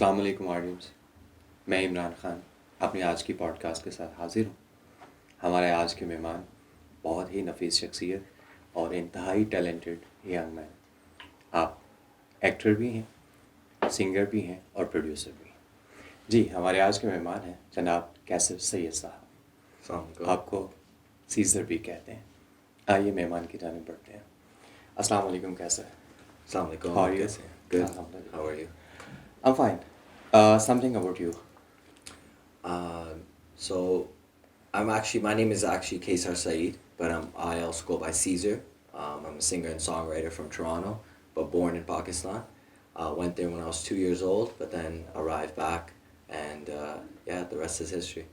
अस्सलाम वालेकुम ऑडियंस। मैं इमरान ख़ान अपनी आज की पॉडकास्ट के साथ हाज़िर हूँ। हमारे आज के मेहमान बहुत ही नफीस शख्सियत और इंतहाई टैलेंटेड यंग मैन। आप एक्टर भी हैं, सिंगर भी हैं और प्रोड्यूसर भी हैं। जी, हमारे आज के मेहमान हैं जनाब कैसर सैयद साहब। Assalamualaikum. आपको सीजर भी कहते हैं। आइए मेहमान की जानिब बढ़ते हैं। अस्सलाम वालेकुम कैसर। Assalamualaikum. How are you? कैसे हैं? Good. Alhamdulillah. How are you? I'm fine. Something about you. So my name is actually Cezar Saeed, but I also go by Caesar. I'm a singer and songwriter from Toronto, but born in Pakistan. Went there when I was 2 years old, but then arrived back, and yeah, the rest is history.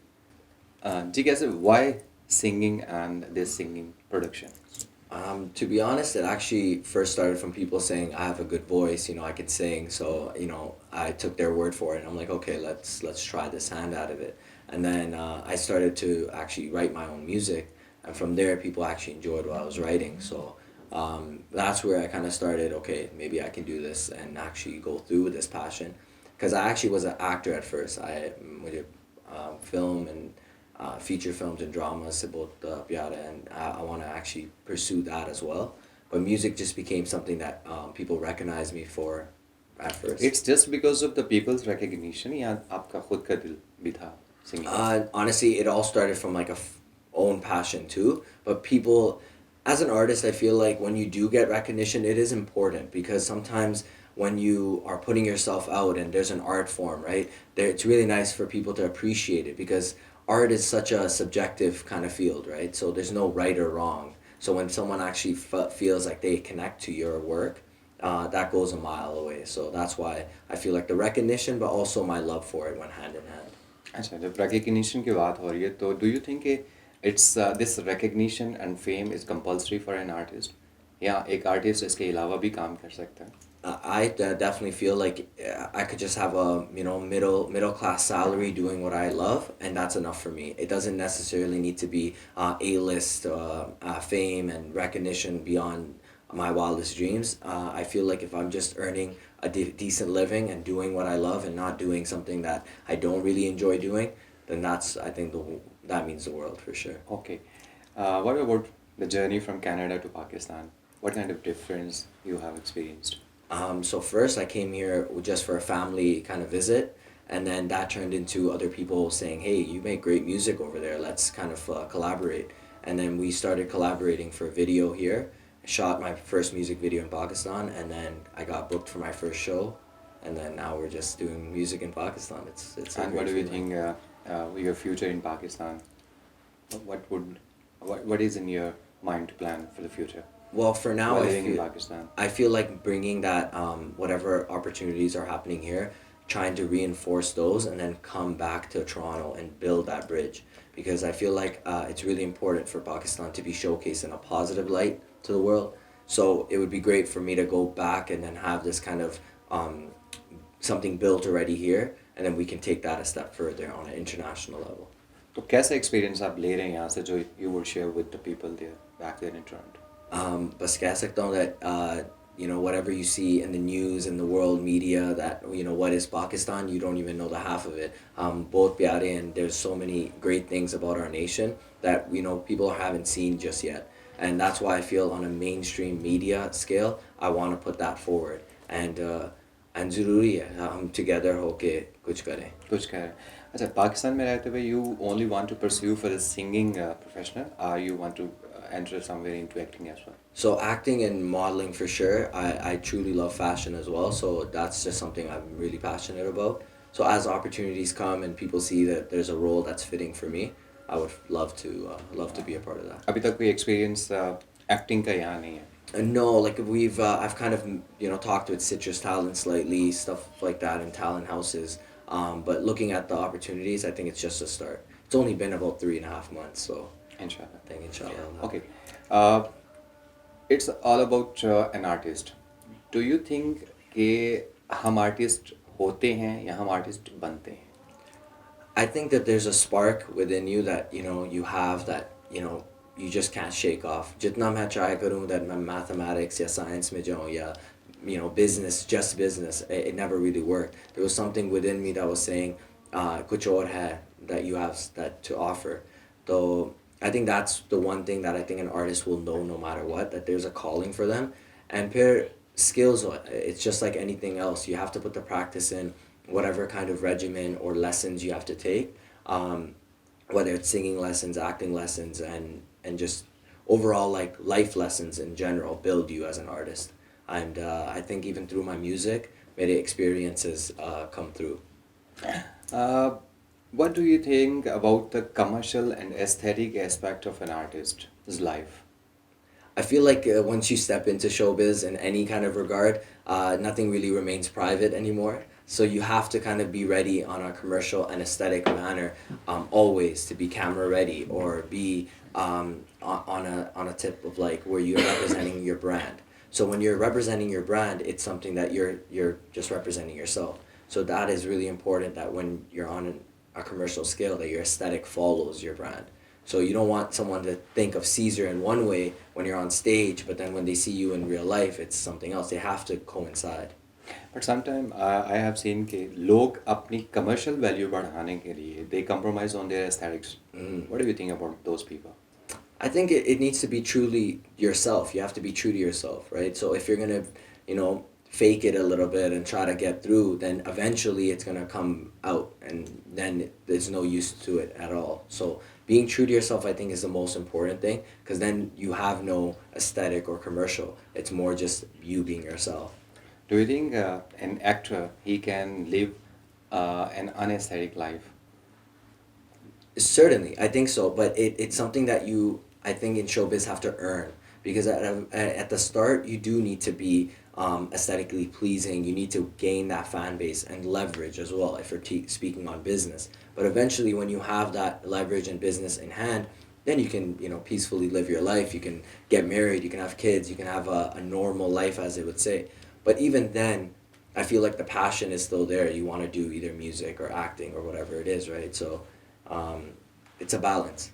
जी कैसे, why singing and this singing production? To be honest, it actually first started from people saying I have a good voice, I can sing. So I took their word for it. I'm like, okay, let's try this hand out of it. And then I started to actually write my own music, and from there, people actually enjoyed what I was writing. So that's where I kind of started. Okay, maybe I can do this and actually go through with this passion, because I actually was an actor at first. I would film and feature films and dramas se bahut pyar hai, and I want to actually pursue that as well. But music just became something that people recognize me for at first. It's just because of the people's recognition या आपका खुद का दिल भी था singing? Honestly, it all started from like own passion too. But people, as an artist, I feel like when you do get recognition, it is important, because sometimes when you are putting yourself out and there's an art form, right? It's really nice for people to appreciate it, because art is such a subjective kind of field, right? So there's no right or wrong. So when someone actually feels like they connect to your work, that goes a mile away. So that's why I feel like the recognition, but also my love for it went hand in hand. अच्छा, जब recognition की बात हो रही है तो do you think it's this recognition and fame is compulsory for an artist, या एक artist इसके अलावा भी काम कर सकता है? I definitely feel like I could just have a middle class salary doing what I love, and that's enough for me. It doesn't necessarily need to be A-list fame and recognition beyond my wildest dreams. I feel like if I'm just earning a decent living and doing what I love and not doing something that I don't really enjoy doing, then I think that means the world for sure. Okay. What about the journey from Canada to Pakistan? What kind of difference you have experienced? So first I came here just for a family kind of visit, and then that turned into other people saying, hey, you make great music over there, let's kind of collaborate. And then we started collaborating for a video here. I shot my first music video in Pakistan, and then I got booked for my first show, and then now we're just doing music in Pakistan. It's And what do you think your future in Pakistan? What is in your mind to plan for the future? Well, for now, while living in Pakistan, I feel like bringing that whatever opportunities are happening here, trying to reinforce those, and then come back to Toronto and build that bridge. Because I feel like it's really important for Pakistan to be showcased in a positive light to the world. So it would be great for me to go back and then have this kind of something built already here, and then we can take that a step further on an international level. तो कैसा experience आप ले रहे हैं यहाँ से जो you would share with the people there back there in Toronto? बस कह सकता हूँ that whatever you see in the news and the world media, that what is Pakistan, you don't even know the half of it. Both pyare, and there's so many great things about our nation that people haven't seen just yet, and that's why I feel on a mainstream media scale I want to put that forward, and ज़रूरी है हम together होके कुछ करें. कुछ करें. अच्छा, पाकिस्तान में रहते हुए you only want to pursue for the singing profession, or you want to enter somewhere into acting as well? So acting and modeling for sure. I truly love fashion as well, so that's just something I'm really passionate about. So as opportunities come and people see that there's a role that's fitting for me, I would love to be a part of that. अभी तक कोई experience acting का यहाँ नहीं है? No, like I've kind of talked with Citrus Talent slightly, stuff like that, in talent houses. But looking at the opportunities, I think it's just a start. It's only been about 3.5 months, so Inshallah. I think inshallah. Okay. It's all about an artist. Do you think कि हम artist होते हैं या हम artist बनते हैं? I think that there's a spark within you that you have, that you just can't shake off. जितना मैं try करूँ that मैं mathematics या science में जाऊँ या business, just business. It never really worked. There was something within me that was saying, kuch aur hai, that you have that to offer. So I think that's the one thing that I think an artist will know no matter what, that there's a calling for them. And pair skills, it's just like anything else. You have to put the practice in, whatever kind of regimen or lessons you have to take, whether it's singing lessons, acting lessons, and just overall like life lessons in general build you as an artist. And I think even through my music, many experiences come through. Uh, what do you think about the commercial and aesthetic aspect of an artist's life? I feel like once you step into showbiz in any kind of regard, nothing really remains private anymore. So you have to kind of be ready on a commercial and aesthetic manner, always to be camera ready or be on a tip of like where you're representing your brand. So when you're representing your brand, it's something that you're just representing yourself. So that is really important, that when you're on a commercial scale, that your aesthetic follows your brand. So you don't want someone to think of CEZR in one way when you're on stage, but then when they see you in real life, it's something else. They have to coincide. But sometimes I have seen कि लोग अपनी commercial value बढ़ाने के लिए they compromise on their aesthetics. What do you think about those people? I think it needs to be truly yourself. You have to be true to yourself, right? So if you're gonna, fake it a little bit and try to get through, then eventually it's gonna come out, and then there's no use to it at all. So being true to yourself, I think, is the most important thing, because then you have no aesthetic or commercial. It's more just you being yourself. Do you think an actor he can live an unaesthetic life? Certainly, I think so, but it's something that you, I think, in showbiz have to earn, because at the start you do need to be aesthetically pleasing. You need to gain that fan base and leverage as well if you're speaking on business. But eventually, when you have that leverage and business in hand, then you can peacefully live your life. You can get married. You can have kids. You can have a normal life, as they would say. But even then, I feel like the passion is still there. You want to do either music or acting or whatever it is, right? So it's a balance.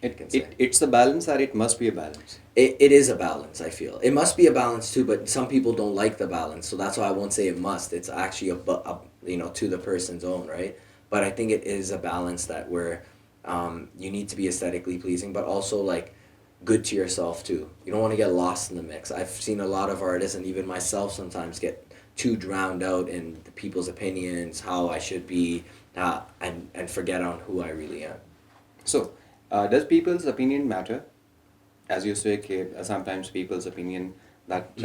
It's a balance, or it must be a balance. It is a balance, I feel. It must be a balance too, but some people don't like the balance, so that's why I won't say it must. It's actually to the person's own, right? But I think it is a balance that where you need to be aesthetically pleasing, but also like good to yourself too. You don't want to get lost in the mix. I've seen a lot of artists, and even myself sometimes, get too drowned out in the people's opinions, how I should be, and forget on who I really am. So, does people's opinion matter? As you say, sometimes people's opinion that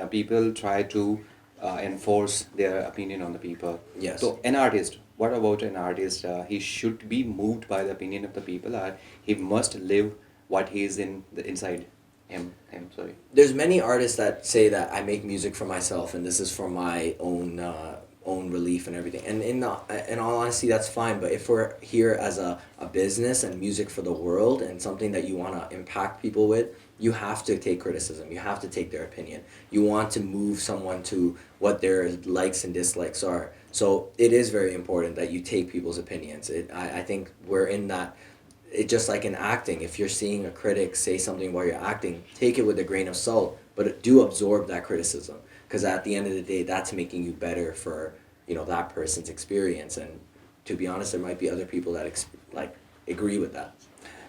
people try to enforce their opinion on the people. Yes. So, an artist, what about an artist? He should be moved by the opinion of the people, or he must live what he is inside him. Sorry. There's many artists that say that I make music for myself and this is for my own relief and everything. And in all honesty, that's fine. But if we're here as a business and music for the world and something that you want to impact people with, you have to take criticism. You have to take their opinion. You want to move someone to what their likes and dislikes are. So it is very important that you take people's opinions. I think we're in that. It's just like in acting. If you're seeing a critic say something while you're acting, take it with a grain of salt, but do absorb that criticism. Because at the end of the day, that's making you better for that person's experience. And to be honest, there might be other people that agree with that.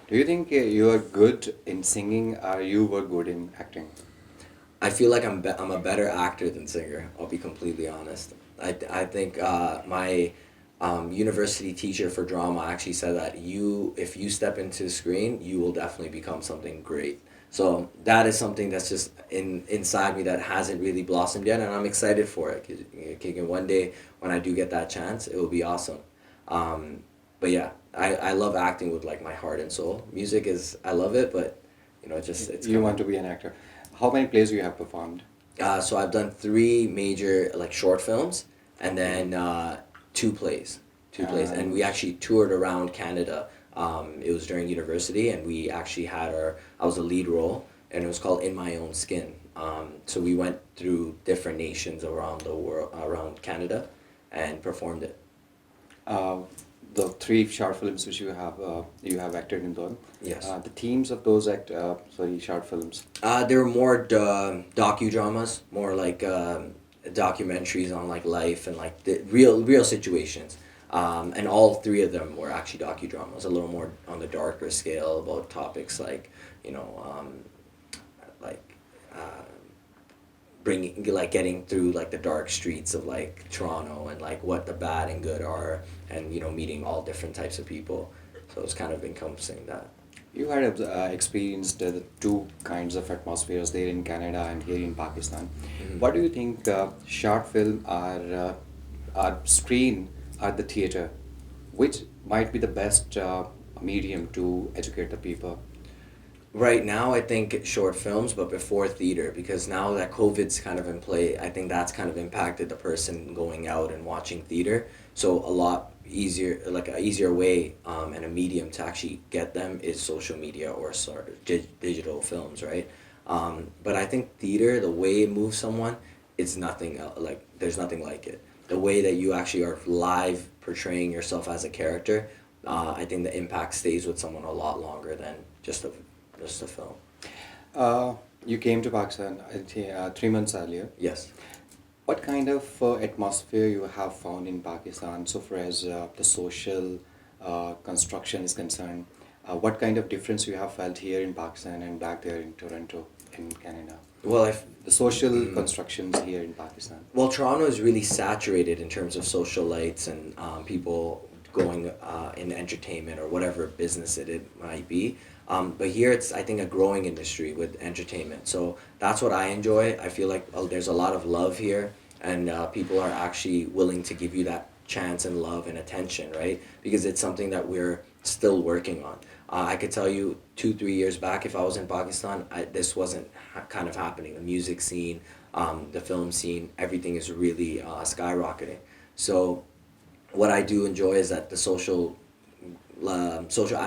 Do you think you are good in singing, or you were good in acting? I feel like I'm a better actor than singer. I'll be completely honest. I think my university teacher for drama actually said that if you step into the screen, you will definitely become something great. So that is something that's just inside me that hasn't really blossomed yet, and I'm excited for it. Cause one day when I do get that chance, it will be awesome. But yeah, I love acting with like my heart and soul. Music I love it, but it's. You want to be an actor. How many plays you have performed? So I've done 3 major short films, and then 2 plays, and we actually toured around Canada. It was during university, and we actually I was a lead role, and it was called In My Own Skin. So we went through different nations around the world, around Canada, and performed it. the three short films which you have acted in them. Yes. The themes of those short films. They were more docudramas, more like documentaries on like life and like the real situations. And all three of them were actually docudramas, a little more on the darker scale about topics like, you know, like uh, bringing like getting through like the dark streets of like Toronto and like what the bad and good are, and you know meeting all different types of people. So it's kind of encompassing that. You had experienced the two kinds of atmospheres there in Canada and here in Pakistan. Mhm. What do you think short film are screen at the theater, which might be the best medium to educate the people? Right now, I think short films, but before theater, because now that COVID's kind of in play, I think that's kind of impacted the person going out and watching theater. So a lot easier, like a easier way and a medium to actually get them is social media or sort of digital films, right? But I think theater, the way it moves someone, it's nothing like there's nothing like it. The way that you actually are live portraying yourself as a character, I think the impact stays with someone a lot longer than just a film. Uh, you came to Pakistan 3 months earlier. Yes. What kind of atmosphere you have found in Pakistan so far as the social construction is concerned? What kind of difference you have felt here in Pakistan and back there in Toronto, in Canada? Well, if The social constructions here in Pakistan. well, Toronto is really saturated in terms of socialites and people going in entertainment or whatever business it might be. But here it's I think a growing industry with entertainment. So that's what I enjoy. I feel like there's a lot of love here, and people are actually willing to give you that chance and love and attention, right? Because it's something that we're still working on. I could tell you 2 3 years back, if I was in Pakistan, this wasn't kind of happening. The music scene, the film scene, everything is really skyrocketing. So what I do enjoy is that the social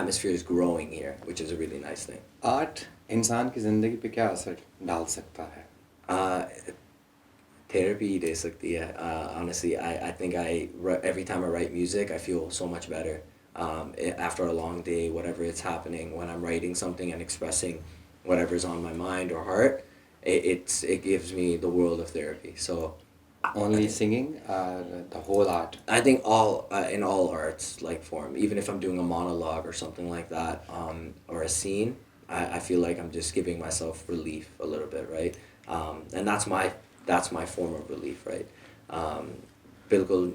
atmosphere is growing here, which is a really nice thing. Art इंसान की ज़िंदगी पे क्या असर डाल सकता है? Uh, Therapy de sakti hai. Honestly, I think every time I write music, I feel so much better. After a long day, whatever it's happening, when I'm writing something and expressing whatever's on my mind or heart, it gives me the world of therapy. So Only singing, the whole art. I think all in all arts like form, even if I'm doing a monologue or something like that, or a scene, I feel like I'm just giving myself relief a little bit, right? And that's my form of relief, right? Biblical,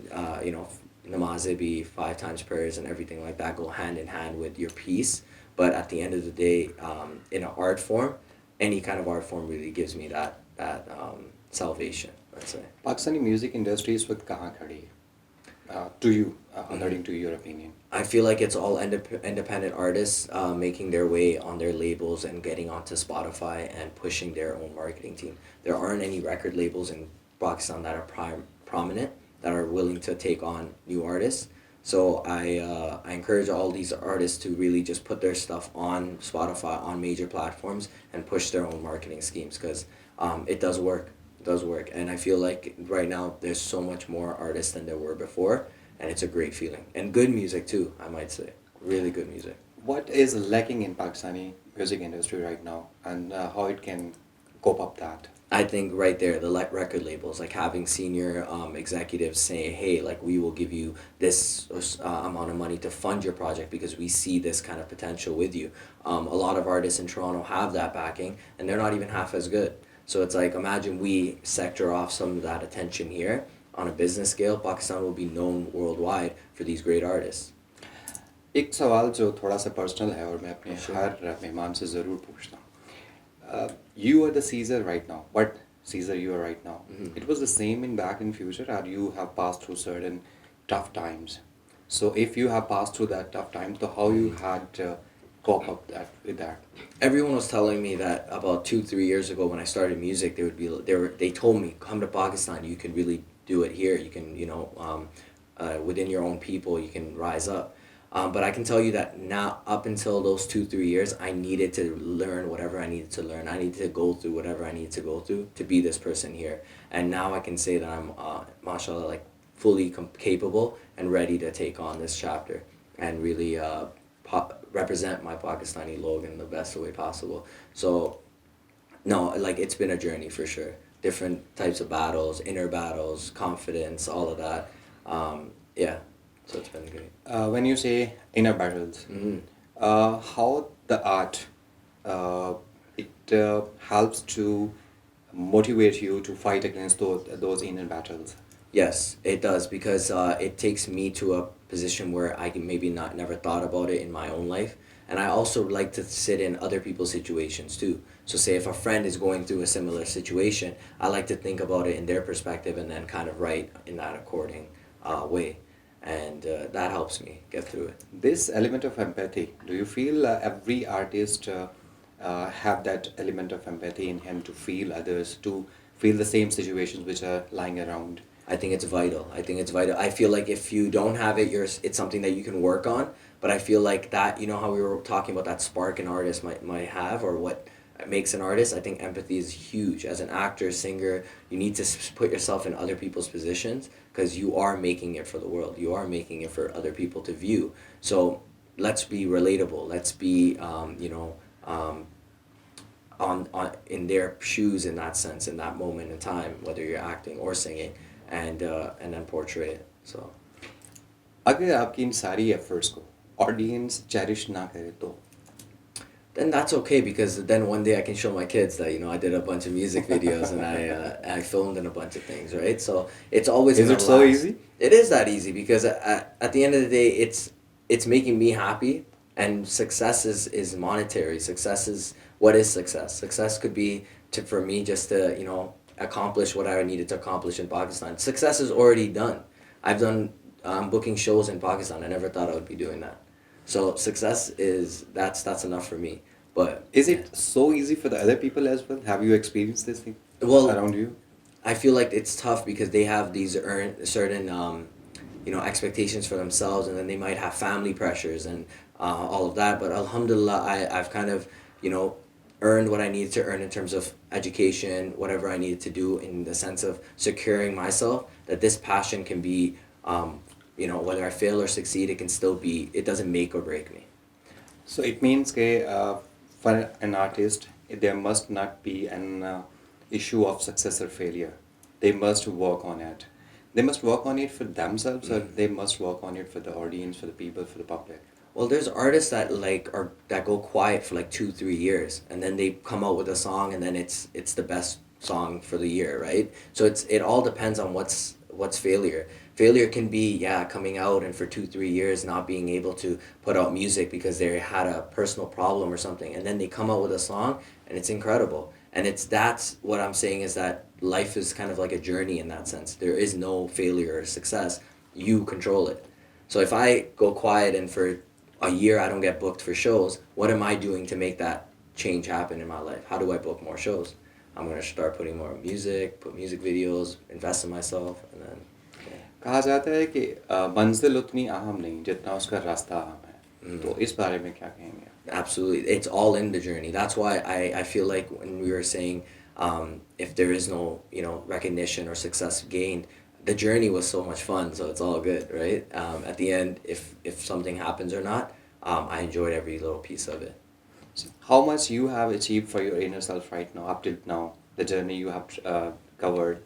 namaz be 5 times prayers and everything like that go hand in hand with your peace. But at the end of the day, in an art form, any kind of art form really gives me that salvation. Let's say. Pakistani music industry is with कहाँ खड़ी है? To you, according to your opinion. I feel like it's all independent artists making their way on their labels and getting onto Spotify and pushing their own marketing team. There aren't any record labels in Pakistan that are prominent that are willing to take on new artists. So I encourage all these artists to really just put their stuff on Spotify, on major platforms, and push their own marketing schemes because it does work. Does work, and I feel like right now there's so much more artists than there were before, and it's a great feeling, and good music too, I might say, really good music. What is lacking in Pakistani music industry right now, and how it can cope up that? I think right there, the record labels, like having senior executives say, hey, like we will give you this amount of money to fund your project because we see this kind of potential with you. A lot of artists in Toronto have that backing, and they're not even half as good. So it's like, imagine we sector off some of that attention here on a business scale. Pakistan will be known worldwide for these great artists. एक सवाल जो थोड़ा सा personal है और मैं अपने Sure. हर मेहमान से ज़रूर पूछता हूँ. You are the Caesar right now. What Caesar you are right now? Mhm. It was the same in back in future, or you have passed through certain tough times. So if you have passed through that tough times, so how you had cope up with that? Everyone was telling me that about 2 3 years ago when I started music, they told me, come to Pakistan, you can really do it here. You can within your own people you can rise up. But I can tell you that now, up until those 2 3 years, I needed to learn whatever I needed to learn. I needed to go through whatever I needed to go through to be this person here. And now I can say that I'm, mashallah, like fully capable and ready to take on this chapter and really represent my Pakistani logo in the best way possible. So no, like it's been a journey for sure. Different types of battles, inner battles, confidence, all of that. Yeah, so it's been great. When you say inner battles, Mm-hmm. how the art it helps to motivate you to fight against those inner battles. Yes, it does because it takes me to a position where I can maybe not never thought about it in my own life, and I also like to sit in other people's situations too. So say if a friend is going through a similar situation, I like to think about it in their perspective and then kind of write in that according way, and that helps me get through it. This element of empathy, do you feel every artist have that element of empathy in him to feel others, to feel the same situations which are lying around? I think it's vital. I think it's vital. I feel like if you don't have it, it's something that you can work on. But I feel like that, you know how we were talking about that spark an artist might have or what makes an artist. I think empathy is huge. As an actor, singer, you need to put yourself in other people's positions because you are making it for the world. You are making it for other people to view. So let's be relatable. Let's be, on in their shoes in that sense, in that moment in time, whether you're acting or singing, and then portray it. So अगर आपकी इन सारी efforts को audience cherish ना करे तो then that's okay because then one day I can show my kids that I did a bunch of music videos and I filmed in a bunch of things, right? So it's always is gonna it so last. easy? It is that easy because at the end of the day, it's making me happy, and success is monetary. Success is what is success. Success could be for me just to accomplish what I needed to accomplish in Pakistan. Success is already done. I've done booking shows in Pakistan. I never thought I would be doing that. So success is that's enough for me. But Is it so easy for the other people as well? Have you experienced this thing Well, around you? I feel like it's tough because they have these certain expectations for themselves, and then they might have family pressures and all of that. But alhamdulillah, I've kind of earned what I needed to earn in terms of education, whatever I needed to do in the sense of securing myself. That this passion can be, whether I fail or succeed, it can still be. It doesn't make or break me. So it means that for an artist, there must not be an issue of success or failure. They must work on it. They must work on it for themselves, or they must work on it for the audience, for the people, for the public. Well, there's artists that that go quiet for like 2-3 years, and then they come out with a song, and then it's the best song for the year, right? So it all depends on what's failure. Failure can be coming out and for 2-3 years not being able to put out music because they had a personal problem or something, and then they come out with a song and it's incredible. And that's what I'm saying is that life is kind of like a journey in that sense. There is no failure or success. You control it. So if I go quiet and for a year I don't get booked for shows, what am I doing to make that change happen in my life? How do I book more shows? I'm going to start putting more music, put music videos, invest in myself, and then कहा जाता है कि मंजिल उतनी अहम नहीं जितना उसका रास्ता अहम है तो इस बारे में क्या कहेंगे Absolutely. It's all in the journey. That's why I feel like when we were saying if there is no recognition or success gained, the journey was so much fun, so it's all good, right? At the end, if something happens or not, I enjoyed every little piece of it. So how much you have achieved for your inner self right now, up till now, the journey you have covered.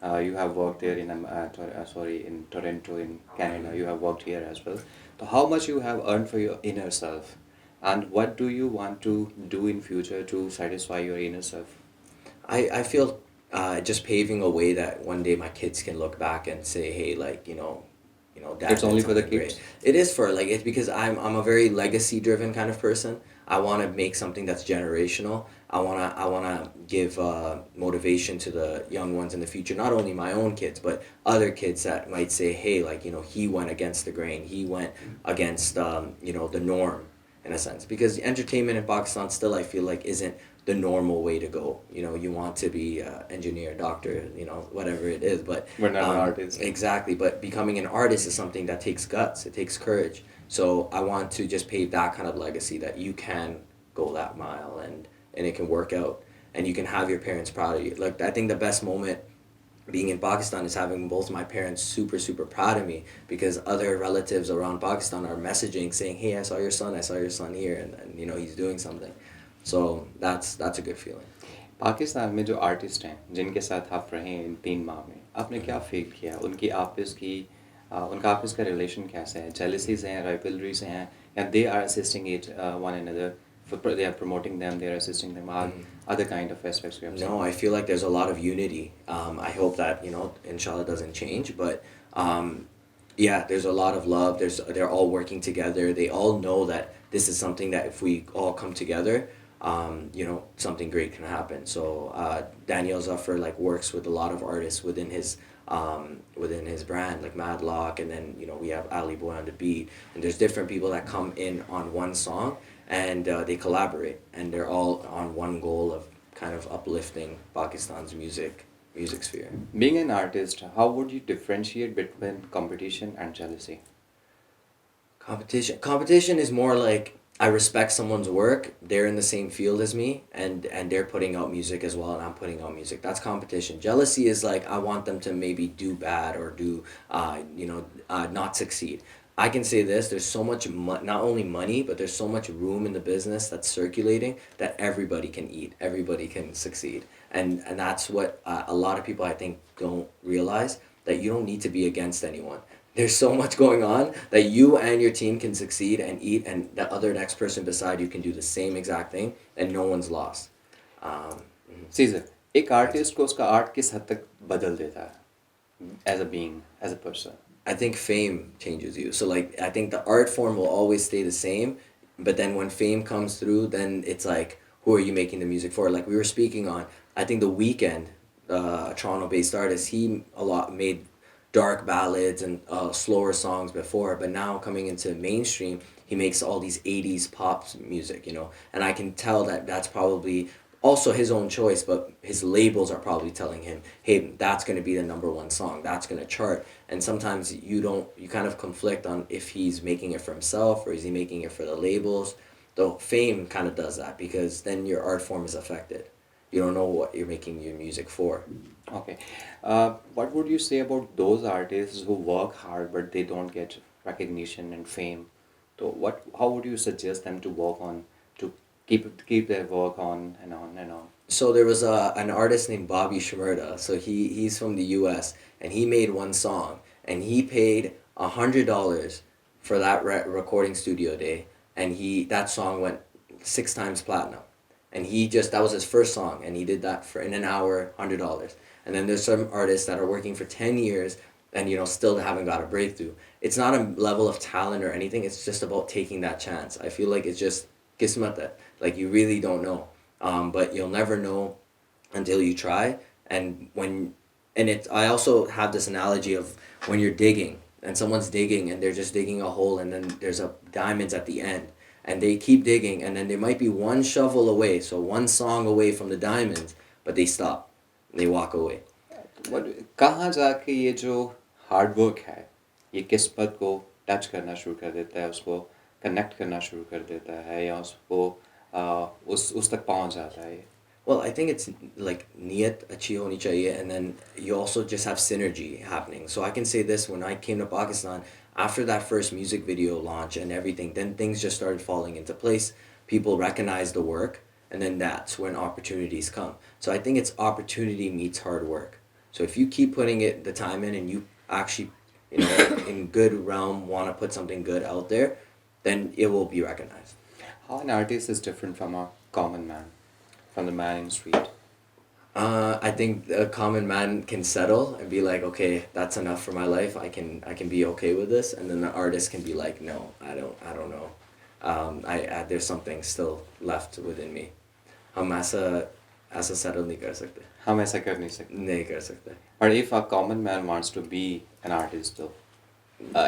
You have worked there in in Toronto, in Canada. You have worked here as well. So how much you have earned for your inner self, and what do you want to do in future to satisfy your inner self? I feel just paving a way that one day my kids can look back and say, hey, like Dad It's did only for the something kids? great. It is for it's because I'm a very legacy driven kind of person. I want to make something that's generational. I wanna give motivation to the young ones in the future. Not only my own kids, but other kids that might say, hey, he went against the grain. He went against the norm in a sense. Because entertainment in Pakistan still I feel like isn't the normal way to go. You want to be engineer, doctor, whatever it is. But We're not an artist. Exactly. But becoming an artist is something that takes guts. It takes courage. So I want to just pave that kind of legacy that you can go that mile and it can work out and you can have your parents proud of you. Like I think the best moment being in Pakistan is having both my parents super super proud of me, because other relatives around Pakistan are messaging saying, hey, I saw your son here, and you know he's doing something. So that's a good feeling. Pakistan में जो artist हैं जिनके साथ आप रहे हैं इन 3 माह में, आपने क्या फील किया? उनका आपस का रिलेशन कैसा है? जेलसीज हैं, राइवलरीज हैं, या they are assisting each one another, they are promoting them, they are assisting them, other kind of aspects we have seen? No, I feel like there's a lot of unity. I hope that, you know, inshallah doesn't change, but um, yeah, there's a lot of love. They're all working together. They all know that this is something that if we all come together, you know, something great can happen. So Daniel Zuffer like works with a lot of artists within his brand, like Madlock, and then you know we have Ali Boy on the beat, and there's different people that come in on one song, and they collaborate, and they're all on one goal of kind of uplifting Pakistan's music sphere. Being an artist, how would you differentiate between competition and jealousy? Competition is more like I respect someone's work. They're in the same field as me, and they're putting out music as well, and I'm putting out music. That's competition. Jealousy is like I want them to maybe do bad or do not succeed. I can say this: there's so much not only money, but there's so much room in the business that's circulating that everybody can eat, everybody can succeed, and that's what a lot of people I think don't realize, that you don't need to be against anyone. There's so much going on that you and your team can succeed and eat, and the other next person beside you can do the same exact thing, and no one's lost. Caesar, एक artist को उसका art किस हद तक बदल देता है as a being, as a person? I think fame changes you. So like I think the art form will always stay the same, but then when fame comes through, then it's like, who are you making the music for? Like we were speaking on, I think The Weeknd, a Toronto-based artist, he made dark ballads and slower songs before, but now coming into mainstream, he makes all these 80s pop music, you know, and I can tell that that's probably also his own choice, but his labels are probably telling him, hey, that's going to be the #1 song, that's going to chart. And sometimes you kind of conflict on if he's making it for himself or is he making it for the labels. Though fame kind of does that, because then your art form is affected. You don't know what you're making your music for. Okay. What would you say about those artists who work hard but they don't get recognition and fame? So how would you suggest them to work on, to keep their work on and on and on? So there was an artist named Bobby Shmurda. So he's from the U.S. and he made one song, and he paid $100 for that recording studio day, and that song went 6 times platinum, and that was his first song, and he did that for in an hour, $100. And then there's some artists that are working for 10 years and you know still haven't got a breakthrough. It's not a level of talent or anything. It's just about taking that chance. I feel like it's just kismet, like you really don't know. But you'll never know until you try. I also have this analogy of when you're digging and someone's digging and they're just digging a hole, and then there's diamonds at the end, and they keep digging, and then they might be one shovel away, so one song away from the diamonds, but they stop, they walk away. कहाँ जाके ये जो hard work है ये किस्मत को touch करना शुरू कर देता है, उसको कनेक्ट करना शुरू कर देता है, या उसको उस तक पहुंच जाता है? Well, I think it's like niyat achhi honi chahiye, and then you also just have synergy happening. So I can say this: when I came to Pakistan, after that first music video launch and everything, then things just started falling into place. People recognized the work, and then that's when opportunities come. So I think it's opportunity meets hard work. So if you keep putting the time in, and you actually, you know, in good realm want to put something good out there, then it will be recognized. How an artist is different from a common man, from the man in the street? I think a common man can settle and be like, okay, that's enough for my life. I can be okay with this, and then the artist can be like, no, I don't know. There's something still left within me. हम ऐसा settle नहीं कर सकते. हम ऐसा कर नहीं सकते. नहीं कर सकते. But if a common man wants to be an artist, though,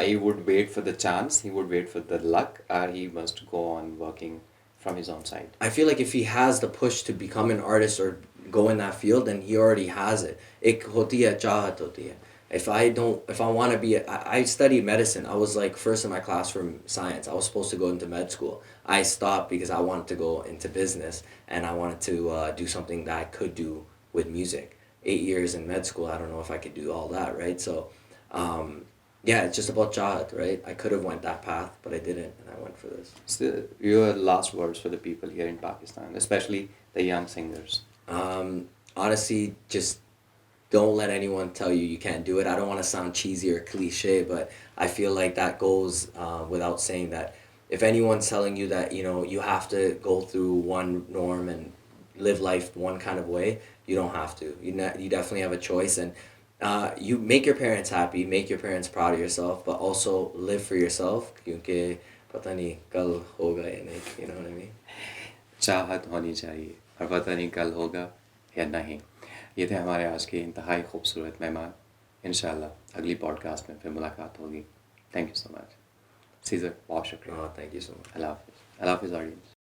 he would wait for the chance, he would wait for the luck, or he must go on working from his own side. I feel like if he has the push to become an artist or go in that field, then he already has it. एक होती है चाहत होती है. If I want to be, I studied medicine. I was like first in my class for science. I was supposed to go into med school. I stopped because I wanted to go into business, and I wanted to do something that I could do with music. 8 years in med school. I don't know if I could do all that, right? So yeah, it's just about chahat, right? I could have went that path, but I didn't, and I went for this. So your last words for the people here in Pakistan, especially the young singers. Honestly, just don't let anyone tell you you can't do it. I don't want to sound cheesy or cliche, but I feel like that goes without saying that if anyone's telling you that, you know, you have to go through one norm and live life one kind of way, you don't have to. You definitely have a choice, and you make your parents happy, make your parents proud of yourself, but also live for yourself. क्योंकि पता नहीं कल होगा या नहीं, you know what I mean? चाहत होनी चाहिए और पता नहीं कल होगा या नहीं. ये थे हमारे आज के इंतहाई खूबसूरत मेहमान. इंशाल्लाह अगली पॉडकास्ट में फिर मुलाकात होगी. Thank you so much Caesar. बहुत शुक्रिया. Thank you so much. अल्लाह हाफिज़. अल्लाह हाफिज़ ऑडियंस.